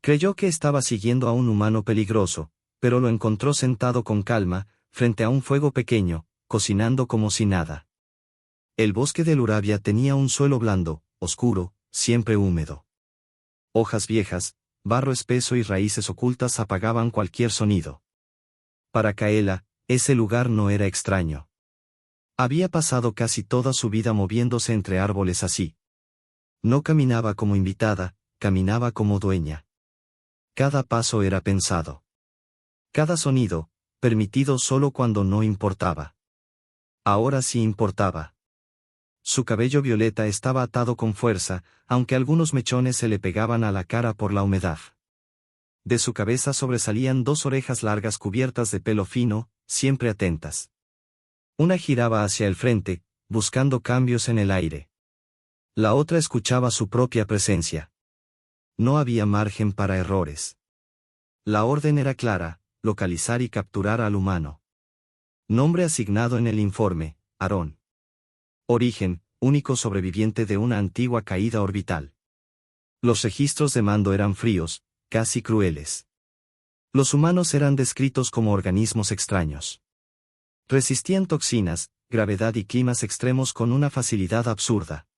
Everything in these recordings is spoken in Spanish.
Creyó que estaba siguiendo a un humano peligroso, pero lo encontró sentado con calma, frente a un fuego pequeño, cocinando como si nada. El bosque de Lurabia tenía un suelo blando, oscuro, siempre húmedo. Hojas viejas, barro espeso y raíces ocultas apagaban cualquier sonido. Para Kaela, ese lugar no era extraño. Había pasado casi toda su vida moviéndose entre árboles así. No caminaba como invitada, caminaba como dueña. Cada paso era pensado. Cada sonido, permitido solo cuando no importaba. Ahora sí importaba. Su cabello violeta estaba atado con fuerza, aunque algunos mechones se le pegaban a la cara por la humedad. De su cabeza sobresalían dos orejas largas cubiertas de pelo fino, siempre atentas. Una giraba hacia el frente, buscando cambios en el aire. La otra escuchaba su propia presencia. No había margen para errores. La orden era clara: localizar y capturar al humano. Nombre asignado en el informe: Aarón. Origen: único sobreviviente de una antigua caída orbital. Los registros de mando eran fríos, casi crueles. Los humanos eran descritos como organismos extraños. Resistían toxinas, gravedad y climas extremos con una facilidad absurda.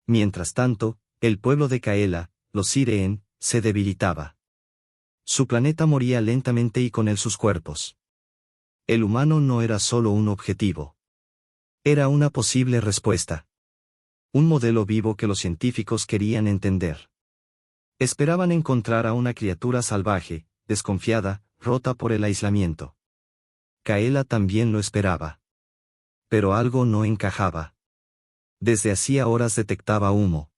Mientras tanto, el pueblo de Kaela, los Sireen, se debilitaba. Su planeta moría lentamente y con él sus cuerpos. El humano no era solo un objetivo. Era una posible respuesta. Un modelo vivo que los científicos querían entender. Esperaban encontrar a una criatura salvaje, desconfiada, rota por el aislamiento. Kaela también lo esperaba. Pero algo no encajaba. Desde hacía horas detectaba humo.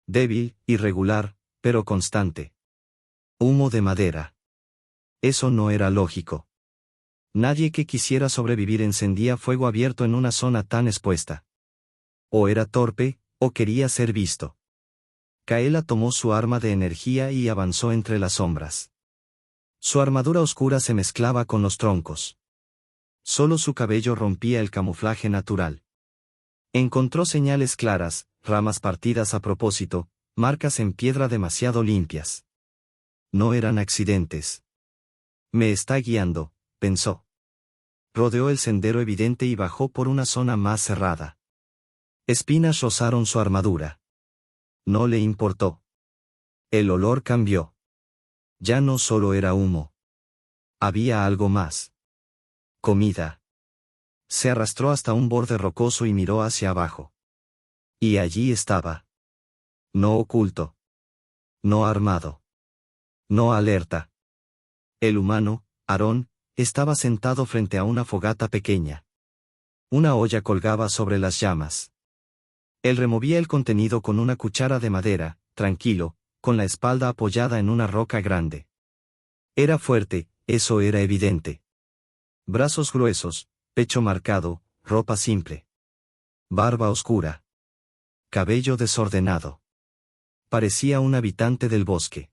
Débil, irregular, pero constante. Humo de madera. Eso no era lógico. Nadie que quisiera sobrevivir encendía fuego abierto en una zona tan expuesta. O era torpe, o quería ser visto. Kaela tomó su arma de energía y avanzó entre las sombras. Su armadura oscura se mezclaba con los troncos. Solo su cabello rompía el camuflaje natural. Encontró señales claras, ramas partidas a propósito, marcas en piedra demasiado limpias. No eran accidentes. Me está guiando, pensó. Rodeó el sendero evidente y bajó por una zona más cerrada. Espinas rozaron su armadura. No le importó. El olor cambió. Ya no solo era humo. Había algo más. Comida. Se arrastró hasta un borde rocoso y miró hacia abajo. Y allí estaba. No oculto. No armado. No alerta. El humano, Aarón, estaba sentado frente a una fogata pequeña. Una olla colgaba sobre las llamas. Él removía el contenido con una cuchara de madera, tranquilo, con la espalda apoyada en una roca grande. Era fuerte, eso era evidente. Brazos gruesos, pecho marcado, ropa simple. Barba oscura. Cabello desordenado. Parecía un habitante del bosque.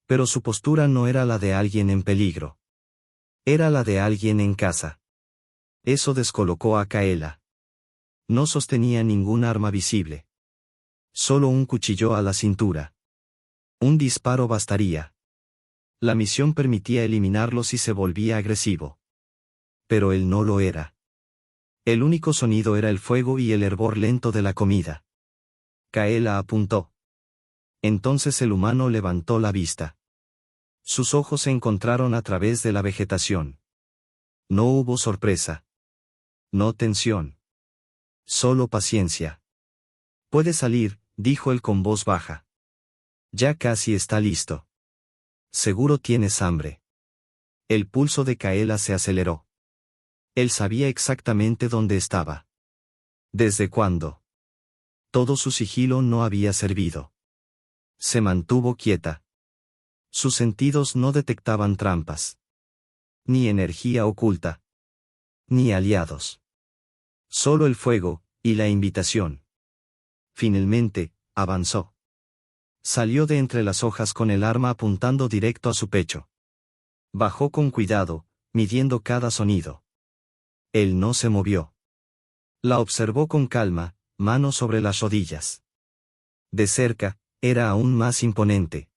Pero su postura no era la de alguien en peligro. Era la de alguien en casa. Eso descolocó a Kaela. No sostenía ningún arma visible. Solo un cuchillo a la cintura. Un disparo bastaría. La misión permitía eliminarlo si se volvía agresivo. Pero él no lo era. El único sonido era el fuego y el hervor lento de la comida. Kaela apuntó. Entonces el humano levantó la vista. Sus ojos se encontraron a través de la vegetación. No hubo sorpresa. No tensión. Solo paciencia. Puede salir, dijo él con voz baja. Ya casi está listo. Seguro tienes hambre. El pulso de Kaela se aceleró. Él sabía exactamente dónde estaba. ¿Desde cuándo? Todo su sigilo no había servido. Se mantuvo quieta. Sus sentidos no detectaban trampas. Ni energía oculta. Ni aliados. Solo el fuego, y la invitación. Finalmente, avanzó. Salió de entre las hojas con el arma apuntando directo a su pecho. Bajó con cuidado, midiendo cada sonido. Él no se movió. La observó con calma, manos sobre las rodillas. De cerca, era aún más imponente.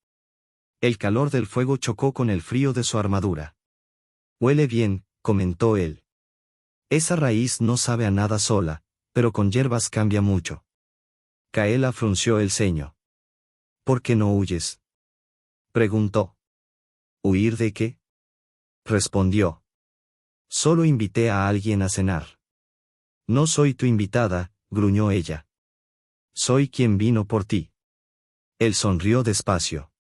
El calor del fuego chocó con el frío de su armadura. Huele bien, comentó él. Esa raíz no sabe a nada sola, pero con hierbas cambia mucho. Kaela frunció el ceño. ¿Por qué no huyes?, preguntó. ¿Huir de qué?, respondió. Solo invité a alguien a cenar. No soy tu invitada, gruñó ella. Soy quien vino por ti. Él sonrió despacio.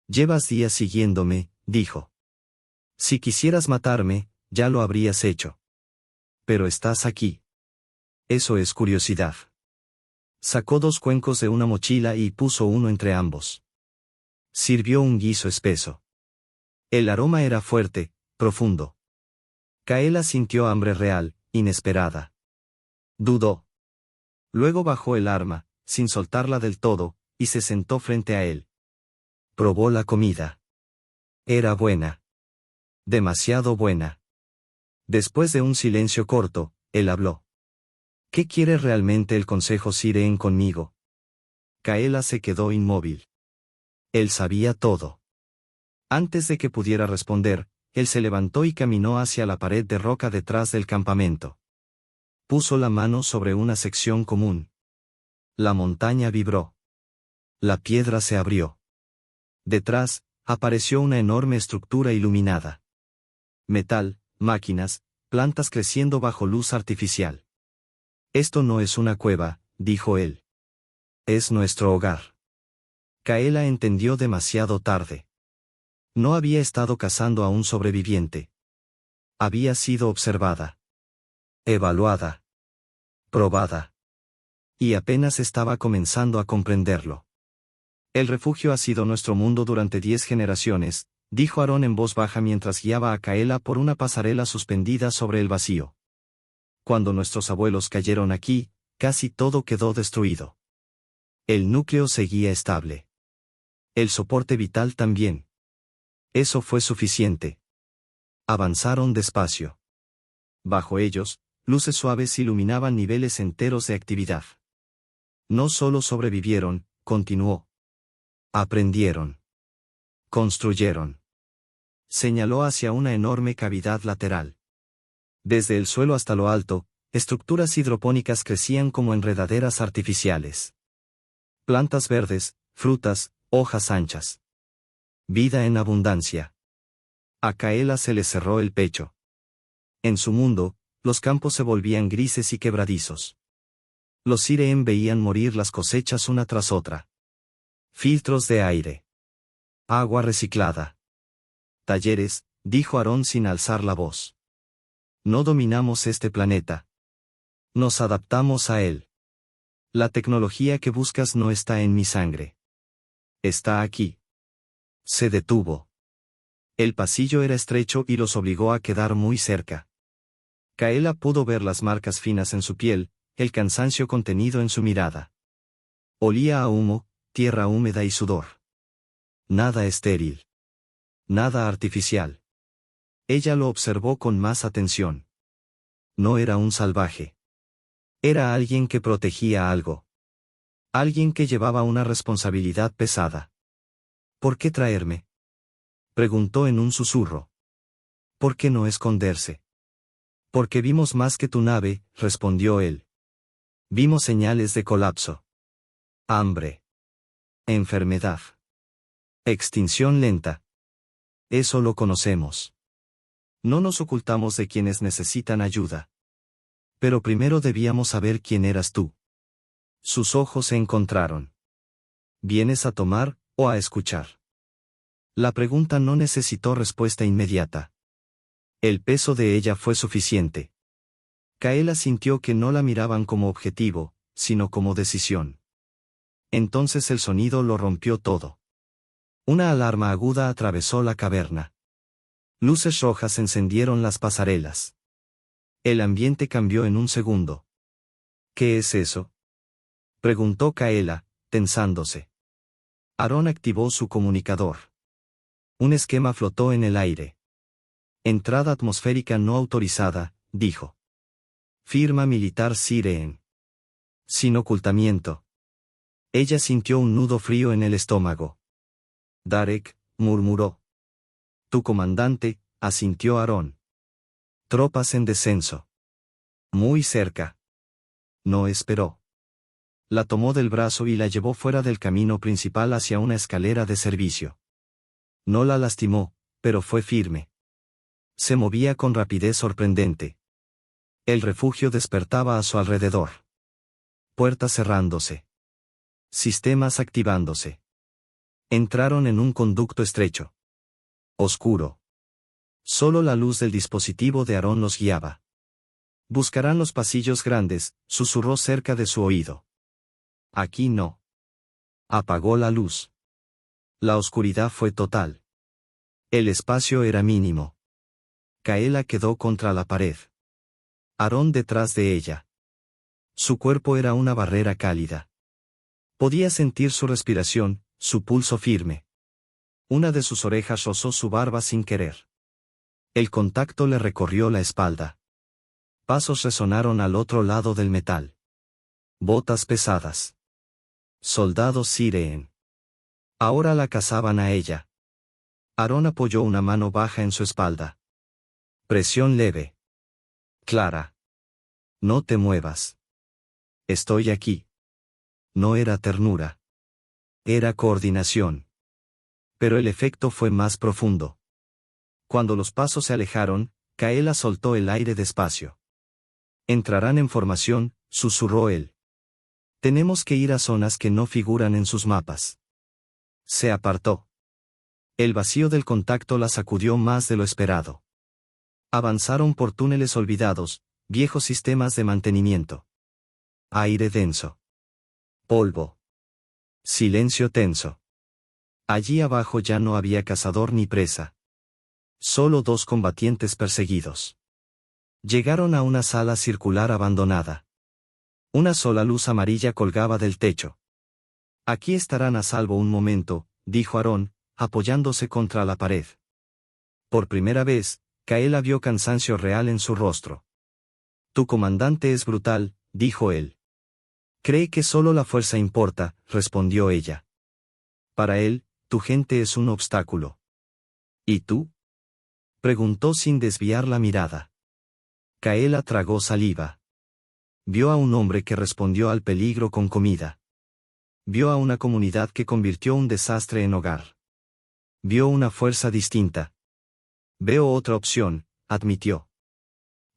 Llevas días siguiéndome, dijo. Si quisieras matarme, ya lo habrías hecho. Pero estás aquí. Eso es curiosidad. Sacó 2 cuencos de una mochila y puso uno entre ambos. Sirvió un guiso espeso. El aroma era fuerte, profundo. Kaela sintió hambre real, inesperada. Dudó. Luego bajó el arma, sin soltarla del todo, y se sentó frente a él. Probó la comida. Era buena. Demasiado buena. Después de un silencio corto, él habló. ¿Qué quiere realmente el consejo Sireen conmigo? Kaela se quedó inmóvil. Él sabía todo. Antes de que pudiera responder, él se levantó y caminó hacia la pared de roca detrás del campamento. Puso la mano sobre una sección común. La montaña vibró. La piedra se abrió. Detrás, apareció una enorme estructura iluminada. Metal, máquinas, plantas creciendo bajo luz artificial. Esto no es una cueva, dijo él. Es nuestro hogar. Kaela entendió demasiado tarde. No había estado cazando a un sobreviviente. Había sido observada. Evaluada. Probada. Y apenas estaba comenzando a comprenderlo. El refugio ha sido nuestro mundo durante 10 generaciones, dijo Aarón en voz baja mientras guiaba a Kaela por una pasarela suspendida sobre el vacío. Cuando nuestros abuelos cayeron aquí, casi todo quedó destruido. El núcleo seguía estable. El soporte vital también. Eso fue suficiente. Avanzaron despacio. Bajo ellos, luces suaves iluminaban niveles enteros de actividad. No solo sobrevivieron, continuó. Aprendieron. Construyeron. Señaló hacia una enorme cavidad lateral. Desde el suelo hasta lo alto, estructuras hidropónicas crecían como enredaderas artificiales. Plantas verdes, frutas, hojas anchas. Vida en abundancia. A Kaela se le cerró el pecho. En su mundo, los campos se volvían grises y quebradizos. Los Sireen veían morir las cosechas una tras otra. Filtros de aire. Agua reciclada. Talleres, dijo Aarón sin alzar la voz. No dominamos este planeta. Nos adaptamos a él. La tecnología que buscas no está en mi sangre. Está aquí. Se detuvo. El pasillo era estrecho y los obligó a quedar muy cerca. Kaela pudo ver las marcas finas en su piel, el cansancio contenido en su mirada. Olía a humo, tierra húmeda y sudor. Nada estéril. Nada artificial. Ella lo observó con más atención. No era un salvaje. Era alguien que protegía algo. Alguien que llevaba una responsabilidad pesada. ¿Por qué traerme?, preguntó en un susurro. ¿Por qué no esconderse? Porque vimos más que tu nave, respondió él. Vimos señales de colapso. Hambre. Enfermedad. Extinción lenta. Eso lo conocemos. No nos ocultamos de quienes necesitan ayuda. Pero primero debíamos saber quién eras tú. Sus ojos se encontraron. ¿Vienes a tomar, o a escuchar? La pregunta no necesitó respuesta inmediata. El peso de ella fue suficiente. Kaela sintió que no la miraban como objetivo, sino como decisión. Entonces el sonido lo rompió todo. Una alarma aguda atravesó la caverna. Luces rojas encendieron las pasarelas. El ambiente cambió en un segundo. ¿Qué es eso?, preguntó Kaela, tensándose. Aarón activó su comunicador. Un esquema flotó en el aire. Entrada atmosférica no autorizada, dijo. Firma militar Sireen. Sin ocultamiento. Ella sintió un nudo frío en el estómago. Darek, murmuró. Tu comandante, asintió Aarón. Tropas en descenso. Muy cerca. No esperó. La tomó del brazo y la llevó fuera del camino principal hacia una escalera de servicio. No la lastimó, pero fue firme. Se movía con rapidez sorprendente. El refugio despertaba a su alrededor. Puertas cerrándose. Sistemas activándose. Entraron en un conducto estrecho. Oscuro. Solo la luz del dispositivo de Aarón los guiaba. Buscarán los pasillos grandes, susurró cerca de su oído. Aquí no. Apagó la luz. La oscuridad fue total. El espacio era mínimo. Kaela quedó contra la pared. Aarón detrás de ella. Su cuerpo era una barrera cálida. Podía sentir su respiración, su pulso firme. Una de sus orejas rozó su barba sin querer. El contacto le recorrió la espalda. Pasos resonaron al otro lado del metal. Botas pesadas. Soldados sireen. Ahora la cazaban a ella. Aarón apoyó una mano baja en su espalda. Presión leve. Clara. No te muevas. Estoy aquí. No era ternura. Era coordinación. Pero el efecto fue más profundo. Cuando los pasos se alejaron, Kaela soltó el aire despacio. Entrarán en formación, susurró él. Tenemos que ir a zonas que no figuran en sus mapas. Se apartó. El vacío del contacto la sacudió más de lo esperado. Avanzaron por túneles olvidados, viejos sistemas de mantenimiento. Aire denso. Polvo. Silencio tenso. Allí abajo ya no había cazador ni presa. Solo dos combatientes perseguidos. Llegaron a una sala circular abandonada. Una sola luz amarilla colgaba del techo. Aquí estarán a salvo un momento, dijo Aarón, apoyándose contra la pared. Por primera vez, Kaela vio cansancio real en su rostro. Tu comandante es brutal, dijo él. Cree que solo la fuerza importa, respondió ella. Para él, tu gente es un obstáculo. ¿Y tú? Preguntó sin desviar la mirada. Kaela tragó saliva. Vio a un hombre que respondió al peligro con comida. Vio a una comunidad que convirtió un desastre en hogar. Vio una fuerza distinta. Veo otra opción, admitió.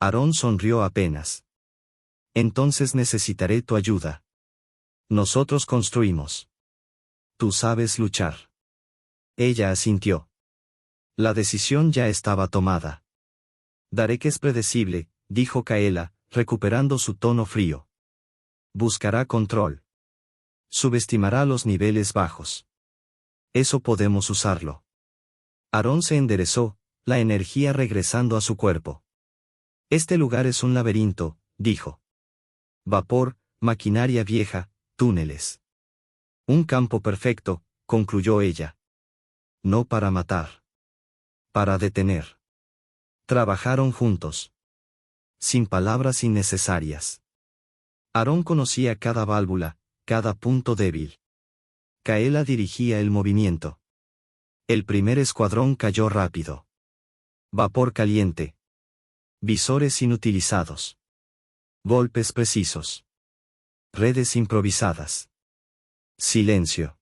Aarón sonrió apenas. Entonces necesitaré tu ayuda. Nosotros construimos. Tú sabes luchar. Ella asintió. La decisión ya estaba tomada. Darek es predecible, dijo Kaela, recuperando su tono frío. Buscará control. Subestimará los niveles bajos. Eso podemos usarlo. Aarón se enderezó, la energía regresando a su cuerpo. Este lugar es un laberinto, dijo. Vapor, maquinaria vieja, túneles. Un campo perfecto, concluyó ella. No para matar. Para detener. Trabajaron juntos. Sin palabras innecesarias. Aarón conocía cada válvula, cada punto débil. Kaela dirigía el movimiento. El primer escuadrón cayó rápido. Vapor caliente. Visores inutilizados. Golpes precisos. Redes improvisadas. Silencio.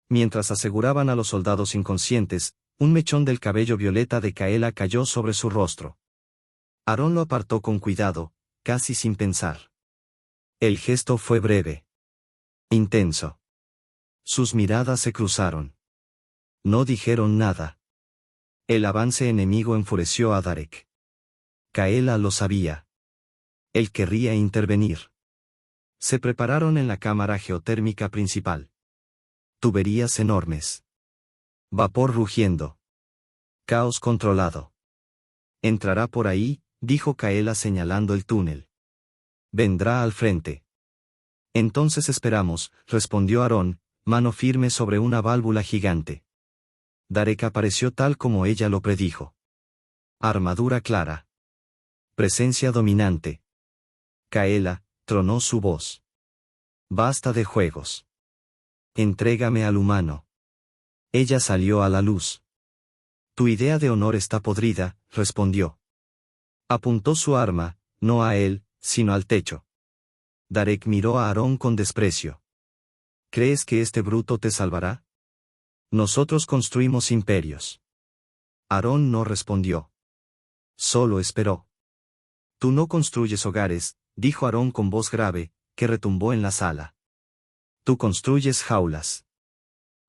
Mientras aseguraban a los soldados inconscientes, un mechón del cabello violeta de Kaela cayó sobre su rostro. Aarón lo apartó con cuidado, casi sin pensar. El gesto fue breve. Intenso. Sus miradas se cruzaron. No dijeron nada. El avance enemigo enfureció a Darek. Kaela lo sabía. Él querría intervenir. Se prepararon en la cámara geotérmica principal. Tuberías enormes. Vapor rugiendo. Caos controlado. Entrará por ahí, dijo Kaela señalando el túnel. Vendrá al frente. Entonces esperamos, respondió Aarón, mano firme sobre una válvula gigante. Darek apareció tal como ella lo predijo. Armadura clara. Presencia dominante. Kaela, tronó su voz. Basta de juegos. Entrégame al humano. Ella salió a la luz. Tu idea de honor está podrida, respondió. Apuntó su arma, no a él, sino al techo. Darek miró a Aarón con desprecio. ¿Crees que este bruto te salvará? Nosotros construimos imperios. Aarón no respondió. Solo esperó. Tú no construyes hogares, dijo Aarón con voz grave, que retumbó en la sala. Tú construyes jaulas.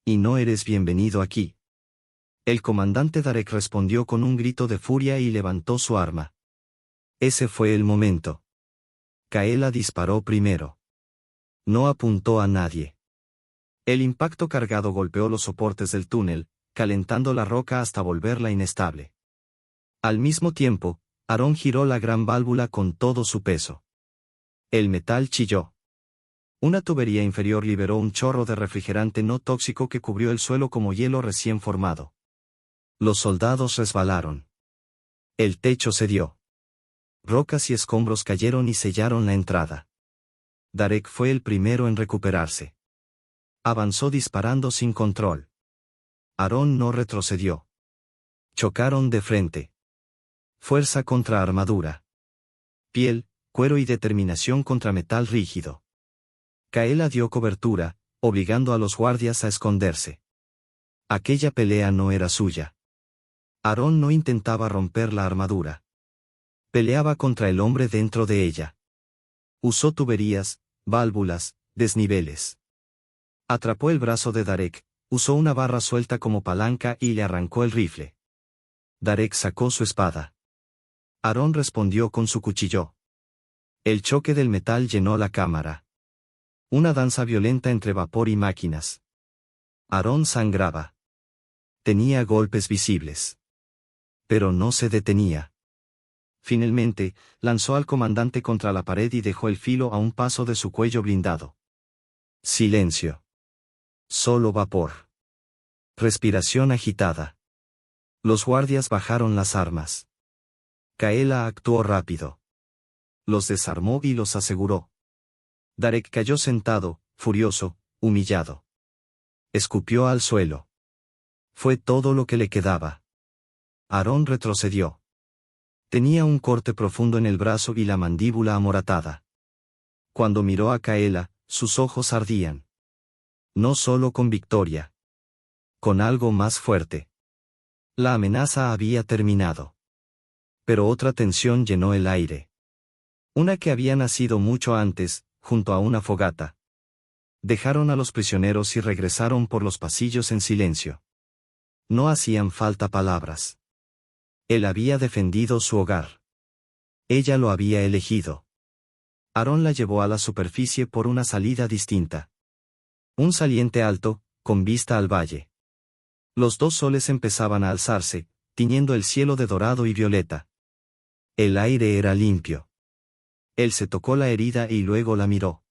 Y no eres bienvenido aquí. El comandante Darek respondió con un grito de furia y levantó su arma. Ese fue el momento. Kaela disparó primero. No apuntó a nadie. El impacto cargado golpeó los soportes del túnel, calentando la roca hasta volverla inestable. Al mismo tiempo, Aarón giró la gran válvula con todo su peso. El metal chilló. Una tubería inferior liberó un chorro de refrigerante no tóxico que cubrió el suelo como hielo recién formado. Los soldados resbalaron. El techo cedió. Rocas y escombros cayeron y sellaron la entrada. Darek fue el primero en recuperarse. Avanzó disparando sin control. Aarón no retrocedió. Chocaron de frente. Fuerza contra armadura. Piel, cuero y determinación contra metal rígido. Kaela dio cobertura, obligando a los guardias a esconderse. Aquella pelea no era suya. Aarón no intentaba romper la armadura. Peleaba contra el hombre dentro de ella. Usó tuberías, válvulas, desniveles. Atrapó el brazo de Darek, usó una barra suelta como palanca y le arrancó el rifle. Darek sacó su espada. Aarón respondió con su cuchillo. El choque del metal llenó la cámara. Una danza violenta entre vapor y máquinas. Aarón sangraba. Tenía golpes visibles. Pero no se detenía. Finalmente, lanzó al comandante contra la pared y dejó el filo a un paso de su cuello blindado. Silencio. Solo vapor. Respiración agitada. Los guardias bajaron las armas. Kaela actuó rápido. Los desarmó y los aseguró. Darek cayó sentado, furioso, humillado. Escupió al suelo. Fue todo lo que le quedaba. Aarón retrocedió. Tenía un corte profundo en el brazo y la mandíbula amoratada. Cuando miró a Kaela, sus ojos ardían. No solo con victoria. Con algo más fuerte. La amenaza había terminado. Pero otra tensión llenó el aire. Una que había nacido mucho antes, junto a una fogata. Dejaron a los prisioneros y regresaron por los pasillos en silencio. No hacían falta palabras. Él había defendido su hogar. Ella lo había elegido. Aarón la llevó a la superficie por una salida distinta. Un saliente alto, con vista al valle. Los dos soles empezaban a alzarse, tiñendo el cielo de dorado y violeta. El aire era limpio. Él se tocó la herida y luego la miró.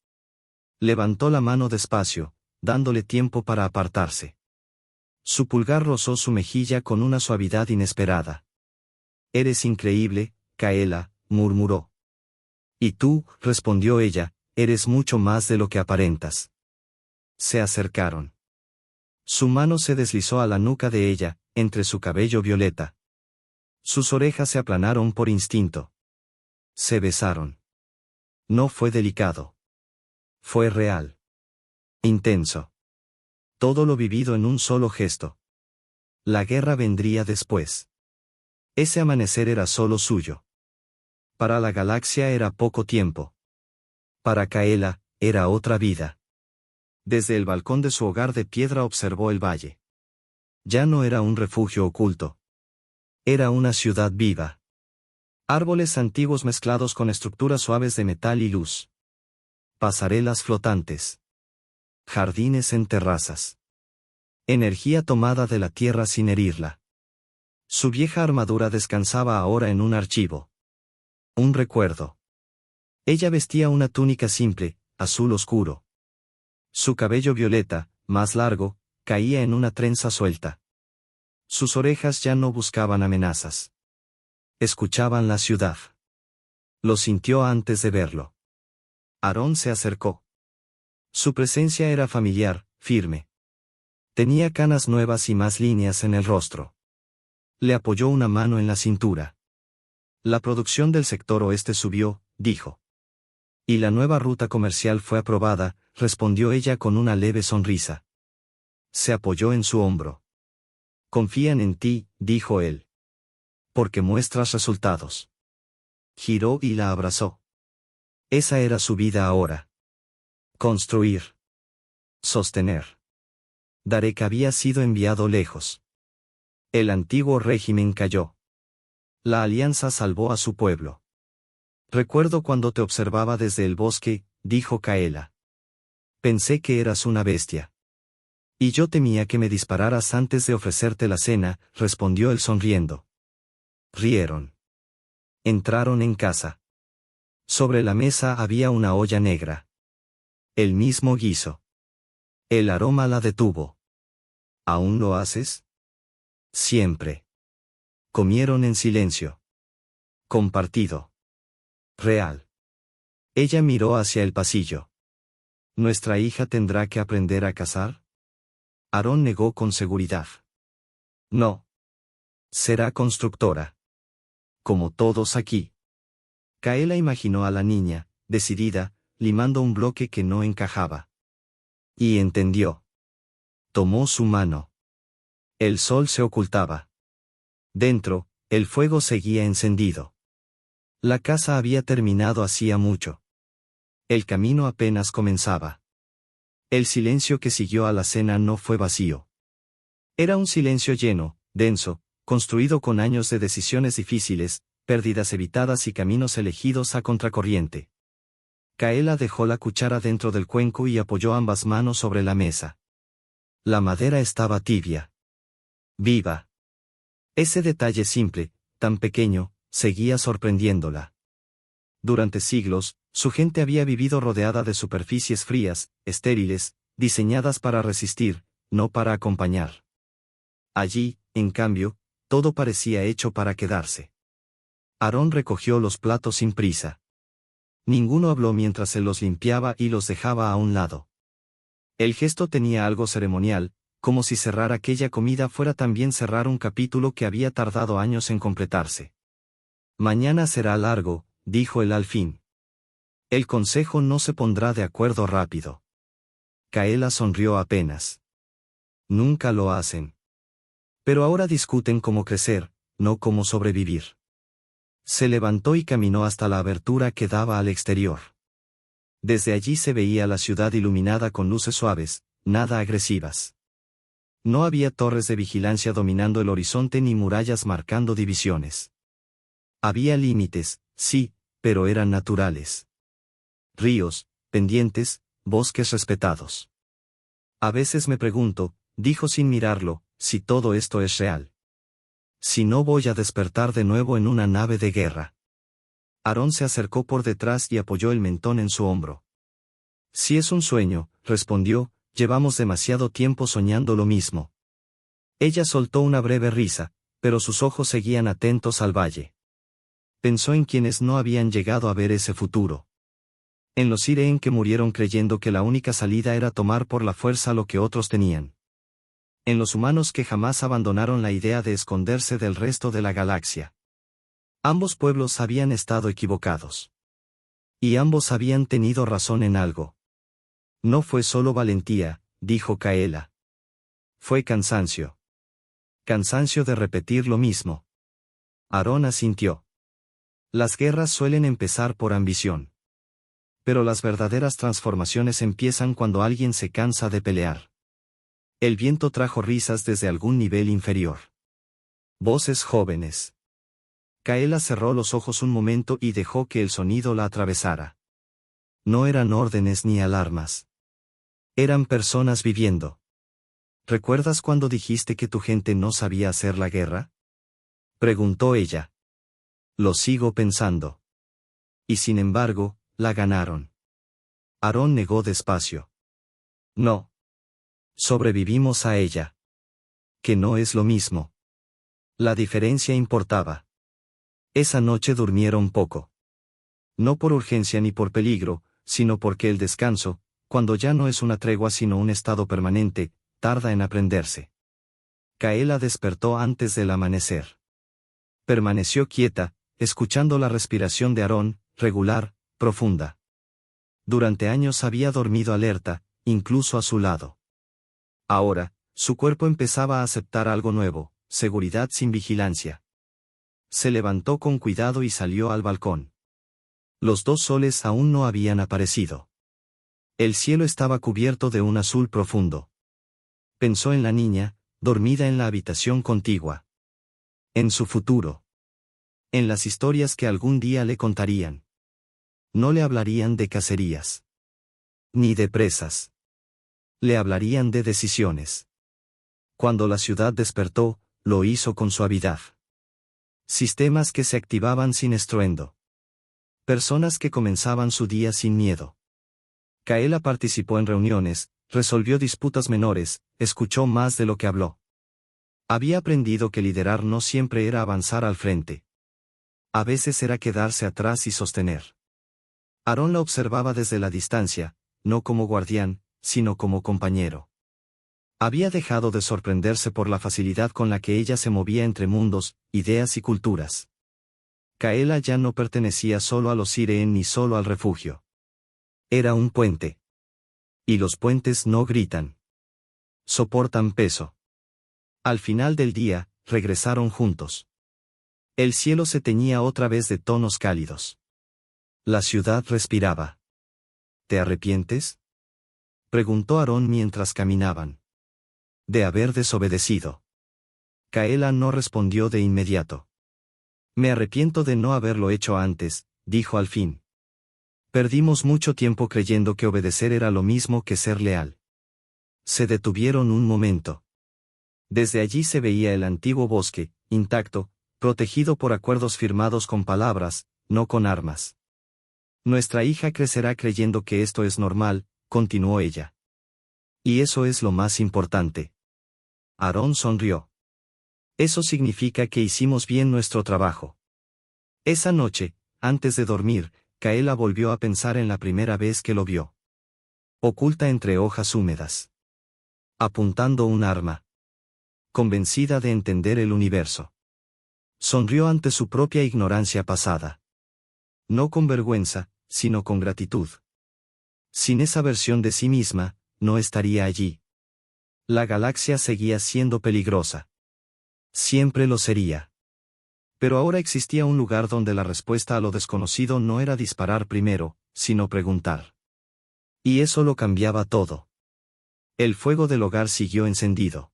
Levantó la mano despacio, dándole tiempo para apartarse. Su pulgar rozó su mejilla con una suavidad inesperada. Eres increíble, Kaela, murmuró. Y tú, respondió ella, eres mucho más de lo que aparentas. Se acercaron. Su mano se deslizó a la nuca de ella, entre su cabello violeta. Sus orejas se aplanaron por instinto. Se besaron. No fue delicado. Fue real. Intenso. Todo lo vivido en un solo gesto. La guerra vendría después. Ese amanecer era solo suyo. Para la galaxia era poco tiempo. Para Kaela, era otra vida. Desde el balcón de su hogar de piedra observó el valle. Ya no era un refugio oculto. Era una ciudad viva. Árboles antiguos mezclados con estructuras suaves de metal y luz. Pasarelas flotantes. Jardines en terrazas. Energía tomada de la tierra sin herirla. Su vieja armadura descansaba ahora en un archivo. Un recuerdo. Ella vestía una túnica simple, azul oscuro. Su cabello violeta, más largo, caía en una trenza suelta. Sus orejas ya no buscaban amenazas. Escuchaban la ciudad. Lo sintió antes de verlo. Aarón se acercó. Su presencia era familiar, firme. Tenía canas nuevas y más líneas en el rostro. Le apoyó una mano en la cintura. La producción del sector oeste subió, dijo. Y la nueva ruta comercial fue aprobada, respondió ella con una leve sonrisa. Se apoyó en su hombro. Confían en ti, dijo él. Porque muestras resultados. Giró y la abrazó. Esa era su vida ahora. Construir. Sostener. Darek había sido enviado lejos. El antiguo régimen cayó. La alianza salvó a su pueblo. Recuerdo cuando te observaba desde el bosque, dijo Kaela. Pensé que eras una bestia. Y yo temía que me dispararas antes de ofrecerte la cena, respondió él sonriendo. Rieron. Entraron en casa. Sobre la mesa había una olla negra. El mismo guiso. El aroma la detuvo. ¿Aún lo haces? Siempre. Comieron en silencio. Compartido. Real. Ella miró hacia el pasillo. ¿Nuestra hija tendrá que aprender a cazar? Aarón negó con seguridad. No. Será constructora. Como todos aquí. Kaela imaginó a la niña, decidida, limando un bloque que no encajaba. Y entendió. Tomó su mano. El sol se ocultaba. Dentro, el fuego seguía encendido. La casa había terminado hacía mucho. El camino apenas comenzaba. El silencio que siguió a la cena no fue vacío. Era un silencio lleno, denso, construido con años de decisiones difíciles, pérdidas evitadas y caminos elegidos a contracorriente. Kaela dejó la cuchara dentro del cuenco y apoyó ambas manos sobre la mesa. La madera estaba tibia. Viva. Ese detalle simple, tan pequeño, seguía sorprendiéndola. Durante siglos, su gente había vivido rodeada de superficies frías, estériles, diseñadas para resistir, no para acompañar. Allí, en cambio, todo parecía hecho para quedarse. Aarón recogió los platos sin prisa. Ninguno habló mientras se los limpiaba y los dejaba a un lado. El gesto tenía algo ceremonial, como si cerrar aquella comida fuera también cerrar un capítulo que había tardado años en completarse. Mañana será largo, dijo él al fin. El consejo no se pondrá de acuerdo rápido. Kaela sonrió apenas. Nunca lo hacen. Pero ahora discuten cómo crecer, no cómo sobrevivir. Se levantó y caminó hasta la abertura que daba al exterior. Desde allí se veía la ciudad iluminada con luces suaves, nada agresivas. No había torres de vigilancia dominando el horizonte ni murallas marcando divisiones. Había límites, sí, pero eran naturales. Ríos, pendientes, bosques respetados. A veces me pregunto, dijo sin mirarlo, si todo esto es real. Si no voy a despertar de nuevo en una nave de guerra. Aarón se acercó por detrás y apoyó el mentón en su hombro. Si es un sueño, respondió, llevamos demasiado tiempo soñando lo mismo. Ella soltó una breve risa, pero sus ojos seguían atentos al valle. Pensó en quienes no habían llegado a ver ese futuro. En los Ireen que murieron creyendo que la única salida era tomar por la fuerza lo que otros tenían. En los humanos que jamás abandonaron la idea de esconderse del resto de la galaxia. Ambos pueblos habían estado equivocados. Y ambos habían tenido razón en algo. No fue solo valentía, dijo Kaela. Fue cansancio. Cansancio de repetir lo mismo. Aarón asintió. Las guerras suelen empezar por ambición. Pero las verdaderas transformaciones empiezan cuando alguien se cansa de pelear. El viento trajo risas desde algún nivel inferior. Voces jóvenes. Kaela cerró los ojos un momento y dejó que el sonido la atravesara. No eran órdenes ni alarmas. Eran personas viviendo. ¿Recuerdas cuando dijiste que tu gente no sabía hacer la guerra? Preguntó ella. Lo sigo pensando. Y sin embargo, la ganaron. Aarón negó despacio. No. Sobrevivimos a ella. Que no es lo mismo. La diferencia importaba. Esa noche durmieron poco. No por urgencia ni por peligro, sino porque el descanso, cuando ya no es una tregua sino un estado permanente, tarda en aprenderse. Kaela despertó antes del amanecer. Permaneció quieta, escuchando la respiración de Aarón, regular, profunda. Durante años había dormido alerta, incluso a su lado. Ahora, su cuerpo empezaba a aceptar algo nuevo, seguridad sin vigilancia. Se levantó con cuidado y salió al balcón. Los dos soles aún no habían aparecido. El cielo estaba cubierto de un azul profundo. Pensó en la niña, dormida en la habitación contigua. En su futuro. En las historias que algún día le contarían. No le hablarían de cacerías. Ni de presas. Le hablarían de decisiones. Cuando la ciudad despertó, lo hizo con suavidad. Sistemas que se activaban sin estruendo. Personas que comenzaban su día sin miedo. Kaela participó en reuniones, resolvió disputas menores, escuchó más de lo que habló. Había aprendido que liderar no siempre era avanzar al frente. A veces era quedarse atrás y sostener. Aarón la observaba desde la distancia, no como guardián, sino como compañero. Había dejado de sorprenderse por la facilidad con la que ella se movía entre mundos, ideas y culturas. Kaela ya no pertenecía solo a los Sireen ni solo al refugio. Era un puente. Y los puentes no gritan. Soportan peso. Al final del día, regresaron juntos. El cielo se teñía otra vez de tonos cálidos. La ciudad respiraba. ¿Te arrepientes?, preguntó Aarón mientras caminaban. De haber desobedecido. Kaela no respondió de inmediato. Me arrepiento de no haberlo hecho antes, dijo al fin. Perdimos mucho tiempo creyendo que obedecer era lo mismo que ser leal. Se detuvieron un momento. Desde allí se veía el antiguo bosque, intacto, protegido por acuerdos firmados con palabras, no con armas. Nuestra hija crecerá creyendo que esto es normal, continuó ella. Y eso es lo más importante. Aarón sonrió. Eso significa que hicimos bien nuestro trabajo. Esa noche, antes de dormir, Kaela volvió a pensar en la primera vez que lo vio. Oculta entre hojas húmedas. Apuntando un arma. Convencida de entender el universo. Sonrió ante su propia ignorancia pasada. No con vergüenza, sino con gratitud. Sin esa versión de sí misma, no estaría allí. La galaxia seguía siendo peligrosa. Siempre lo sería. Pero ahora existía un lugar donde la respuesta a lo desconocido no era disparar primero, sino preguntar. Y eso lo cambiaba todo. El fuego del hogar siguió encendido.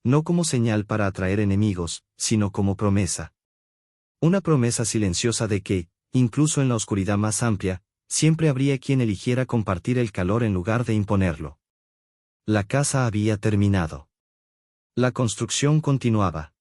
No como señal para atraer enemigos, sino como promesa. Una promesa silenciosa de que, incluso en la oscuridad más amplia, siempre habría quien eligiera compartir el calor en lugar de imponerlo. La casa había terminado. La construcción continuaba.